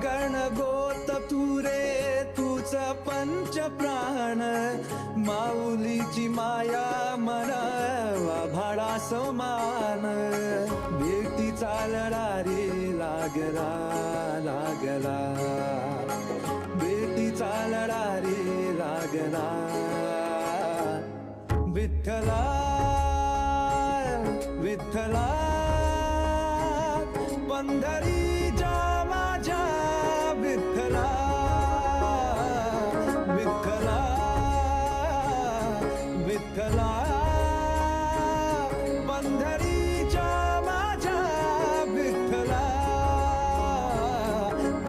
गण गोत तू रे तूच पंच प्राण, माऊलीची माया मनावा भाडा समान, भेटीचा लढा रे लागला लागला, भेटीचा लढा रे लागला. विठ्ठला विठ्ठला पंढरी